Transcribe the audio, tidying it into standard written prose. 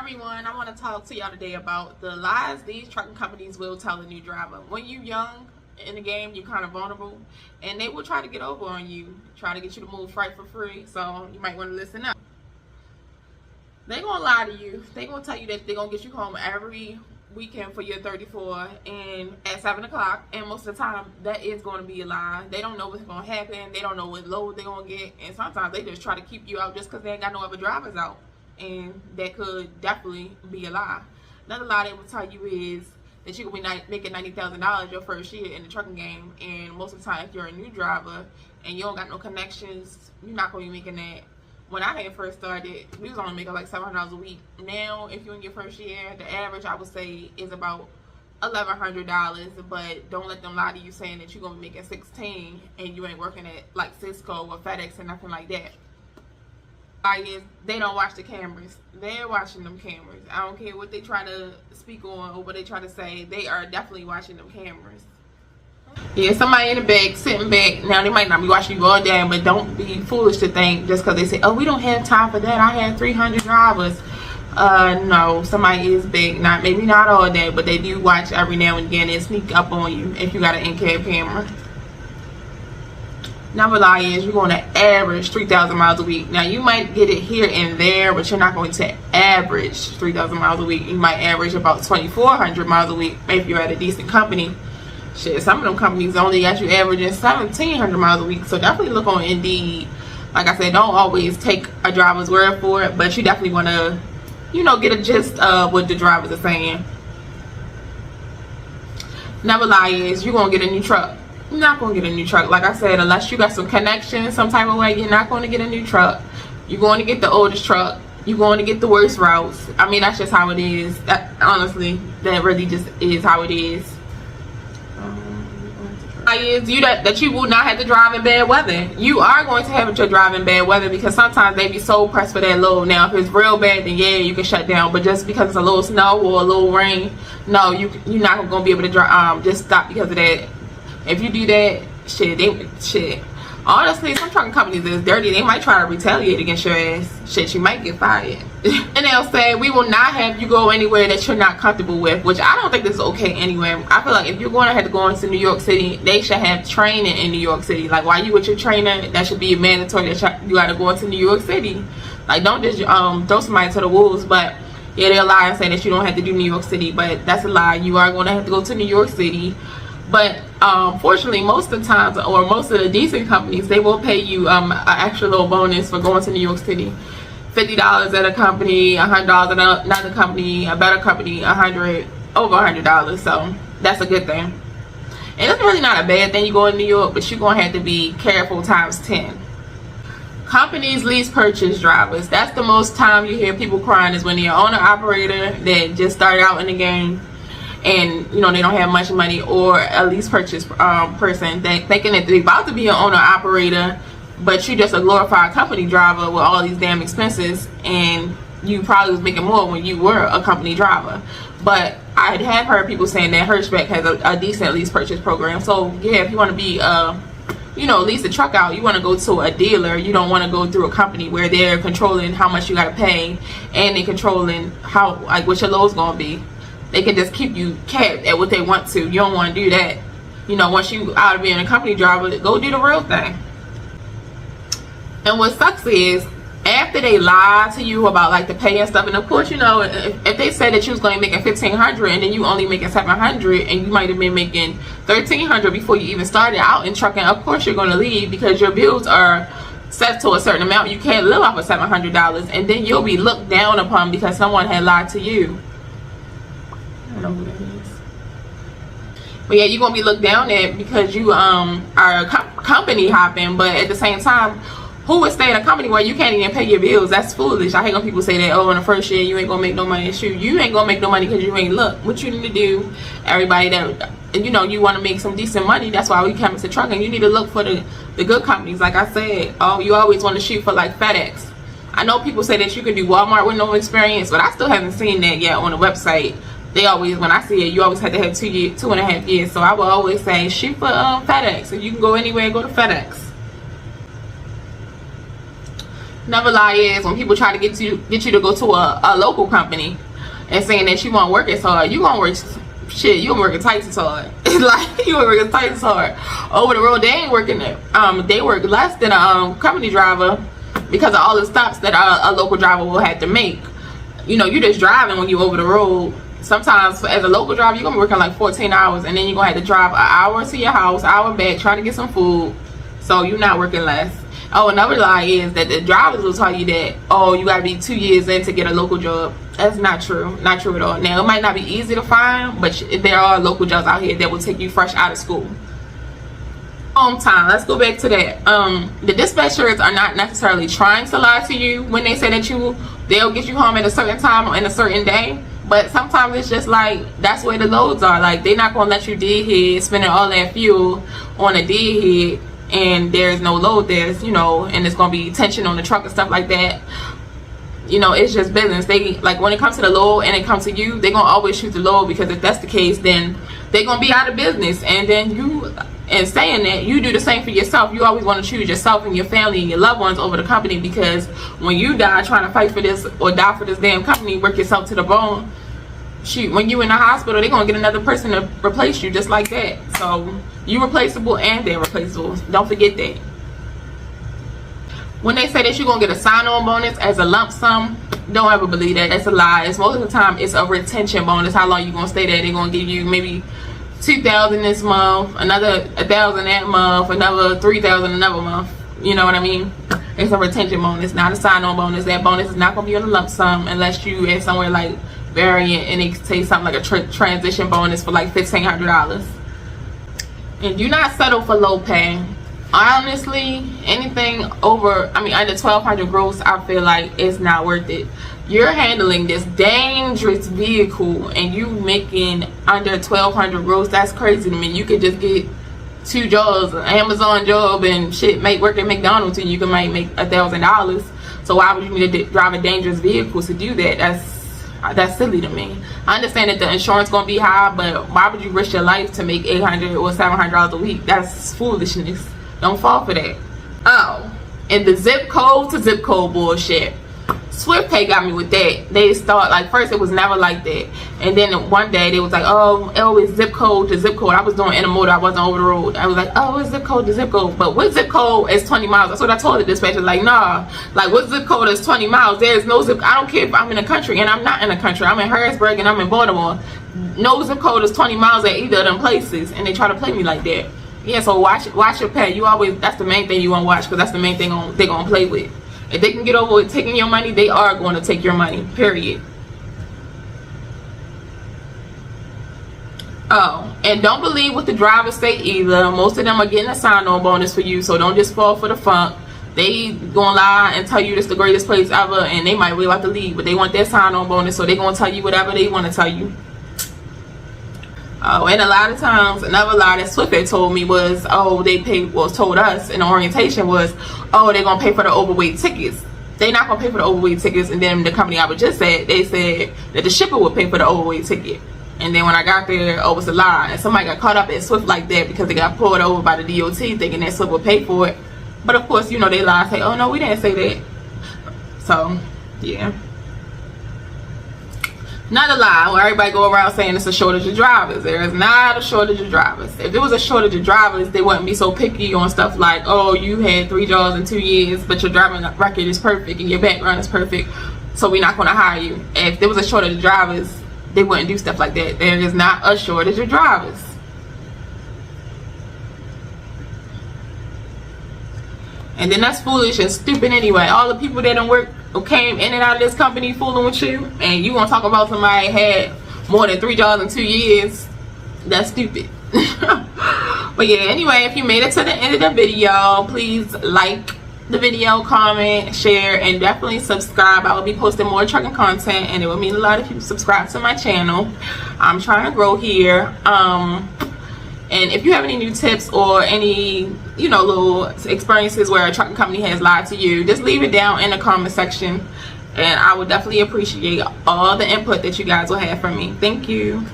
everyone, I want to talk to y'all today about the lies these trucking companies will tell a new driver. When you're young in the game, you're kind of vulnerable, and they will try to get over on you, try to get you to move freight for free, so you might want to listen up. They're going to lie to you. They're going to tell you that they're going to get you home every weekend for your 34 and at 7 o'clock, and most of the time that is going to be a lie. They don't know what's going to happen. They don't know what load they're going to get, and sometimes they just try to keep you out just because they ain't got no other drivers out. And that could definitely be a lie. Another lie they will tell you is that you could be making $90,000 your first year in the trucking game, and most of the time if you're a new driver and you don't got no connections, you're not going to be making that. When I had first started, we was only making like $700 a week. Now, if you're in your first year, the average I would say is about $1,100, but don't let them lie to you saying that you're going to be making $16 and you ain't working at like Cisco or FedEx or nothing like that. Is they don't watch the cameras. They're watching them cameras. I don't care what they try to speak on or what they try to say, they are definitely watching them cameras. Yeah, somebody in the back sitting back, now they might not be watching you all day, but don't be foolish to think just because they say, oh, we don't have time for that, I had 300 drivers. No, somebody is big, maybe not all day, but they do watch every now and again and sneak up on you if you got an in-cab camera. Number lie is you're going to average 3,000 miles a week. Now you might get it here and there, but you're not going to average 3,000 miles a week. You might average about 2,400 miles a week if you're at a decent company. Shit, some of them companies only got you averaging 1,700 miles a week. So definitely look on Indeed. Like I said, don't always take a driver's word for it, but you definitely want to, get a gist of what the drivers are saying. Number lie is you're going to get a new truck. You're not going to get a new truck. Like I said, unless you got some connections some type of way, you're not going to get a new truck. You're going to get the oldest truck. You're going to get the worst routes. I mean, that's just how it is. Honestly, that really just is how it is. Is you that you will not have to drive in bad weather. You are going to have to drive in bad weather because sometimes they be so pressed for that load. Now, if it's real bad, then yeah, you can shut down. But just because it's a little snow or a little rain, no, you're not going to be able to drive. Just stop because of that. If you do that, shit. Honestly, some trucking companies is dirty. They might try to retaliate against your ass. Shit, you might get fired. And they'll say, we will not have you go anywhere that you're not comfortable with, which I don't think this is okay anyway. I feel like if you're going to have to go into New York City, they should have training in New York City. Like, while you with your trainer, that should be mandatory that you got to go into New York City. Like, don't just throw somebody to the wolves. But yeah, they'll lie and say that you don't have to do New York City, but that's a lie. You are going to have to go to New York City. But fortunately, most of the times, or most of the decent companies, they will pay you an extra little bonus for going to New York City. $50 at a company, $100 at another company, a better company, over $100. So that's a good thing. And it's really not a bad thing you go to New York, but you're gonna have to be careful times 10. Companies lease purchase drivers. That's the most time you hear people crying, is when they're owner operator that just started out in the game, and they don't have much money, or a lease purchase person thinking that they're about to be an owner operator, but you just a glorified company driver with all these damn expenses, and you probably was making more when you were a company driver. But I have heard people saying that Hirschbeck has a decent lease purchase program. So yeah, if you want to be lease a truck out, you want to go to a dealer. You don't want to go through a company where they're controlling how much you got to pay, and they're controlling what your load's gonna be. They can just keep you capped at what they want to. You don't want to do that. Once you out of being a company driver, go do the real thing. And what sucks is, after they lie to you about like the pay and stuff, and of course, if they said that you was going to be making $1,500 and then you only making $700, and you might have been making $1,300 before you even started out in trucking, of course you're going to leave because your bills are set to a certain amount. You can't live off of $700, and then you'll be looked down upon because someone had lied to you. I don't know who that is. But yeah, you're gonna be looked down at because you are company hopping. But at the same time, who would stay in a company where you can't even pay your bills? That's foolish. I hate when people say that, oh, in the first year you ain't gonna make no money. Shoot, you ain't gonna make no money because you ain't look. What you need to do, everybody that you want to make some decent money, that's why we come into trucking. You need to look for the good companies. Like I said, you always want to shoot for like FedEx. I know people say that you can do Walmart with no experience, but I still haven't seen that yet on the website. They always, when I see it, you always have to have 2.5 years. So I will always say, shoot for FedEx. If you can go anywhere, go to FedEx. Another lie is when people try to get you to go to a local company and saying that you won't work as hard. You gonna work shit. You gonna work twice as hard. Like you gonna work twice as hard. Over the road, they ain't working there. They work less than a company driver because of all the stops that a local driver will have to make. You know, you're just driving when you over the road. Sometimes as a local driver, you're gonna be working like 14 hours, and then you're gonna have to drive an hour to your house, hour back, trying to get some food. So you're not working less. Oh, another lie is that the drivers will tell you that, oh, you gotta be 2 years in to get a local job. That's not true. Not true at all. Now, it might not be easy to find, but there are local jobs out here that will take you fresh out of school. On time. Let's go back to that. The dispatchers are not necessarily trying to lie to you when they say that they'll get you home at a certain time on a certain day. But sometimes it's just like that's where the loads are. Like they're not gonna let you deadhead spending all that fuel on a deadhead and there's no load there, you know, and it's gonna be tension on the truck and stuff like that. You know, it's just business. They like when it comes to the load and it comes to you, they're gonna always shoot the load, because if that's the case, then they're gonna be out of business. And then you, and saying that, you do the same for yourself. You always want to choose yourself and your family and your loved ones over the company, because when you die trying to fight for this or die for this damn company, work yourself to the bone, shoot, when you in the hospital, they're gonna get another person to replace you just like that. So you replaceable and they're replaceable. Don't forget that. When they say that you're gonna get a sign-on bonus as a lump sum, don't ever believe that. That's a lie. It's most of the time it's a retention bonus. How long you gonna stay there? They're gonna give you maybe $2,000 this month, another $1,000 that month, another $3,000 another month. You know what I mean? It's a retention bonus, not a sign-on bonus. That bonus is not gonna be on a lump sum unless you at somewhere like Variant and they say something like a transition bonus for like $1,500. And do not settle for low pay. Honestly, anything over, under $1,200 gross, I feel like it's not worth it. You're handling this dangerous vehicle and you making under $1,200 gross. That's crazy to me. You could just get 2 jobs, an Amazon job, and shit, work at McDonald's, and you can make $1,000. So why would you need to drive a dangerous vehicle to do that? That's silly to me. I understand that the insurance gonna be high, but why would you risk your life to make $800 or $700 a week? That's foolishness. Don't fall for that. Oh, and the zip code to zip code bullshit. SwiftPay got me with that. They start like, first it was never like that, and then one day they was like, oh, it's zip code to zip code. I was doing intermodal, I wasn't over the road. I was like, oh, it's zip code to zip code. But what zip code is 20 miles? That's what I told the dispatcher. Like, nah, like what zip code is 20 miles? There's no zip. I don't care if I'm in a country, and I'm not in a country. I'm in Harrisburg and I'm in Baltimore. No zip code is 20 miles at either of them places, and they try to play me like that. Yeah, so watch your pay. You always, that's the main thing you want to watch, because that's the main thing they're gonna play with. If they can get over with taking your money, they are going to take your money, period. Oh, and don't believe what the drivers say either. Most of them are getting a sign-on bonus for you, so don't just fall for the funk. They gonna lie and tell you this the greatest place ever, and they might really like to leave, but they want their sign-on bonus, so they gonna tell you whatever they want to tell you. Oh, and a lot of times, another lie that Swift had told me was, told us in the orientation was, oh, they're gonna pay for the overweight tickets. They're not gonna pay for the overweight tickets. And then the company I was just at, they said that the shipper would pay for the overweight ticket. And then when I got there, oh, it was a lie. And somebody got caught up at Swift like that because they got pulled over by the DOT thinking that Swift would pay for it. But of course, you know, they lie, say, oh no, we didn't say that. So, yeah. Not a lie where everybody go around saying it's a shortage of drivers. There is not a shortage of drivers. If there was a shortage of drivers, they wouldn't be so picky on stuff like, oh, you had 3 jobs in 2 years, but your driving record is perfect and your background is perfect, so we're not going to hire you. If there was a shortage of drivers, they wouldn't do stuff like that. There is not a shortage of drivers. And then that's foolish and stupid anyway. All the people that don't work or came in and out of this company fooling with you, and you want to talk about somebody had more than 3 jobs in 2 years, that's stupid. But yeah, anyway, if you made it to the end of the video, please like the video, comment, share, and definitely subscribe. I will be posting more trucking content, and it would mean a lot if you subscribe to my channel. I'm trying to grow here. And if you have any new tips or any, little experiences where a trucking company has lied to you, just leave it down in the comment section. And I would definitely appreciate all the input that you guys will have from me. Thank you.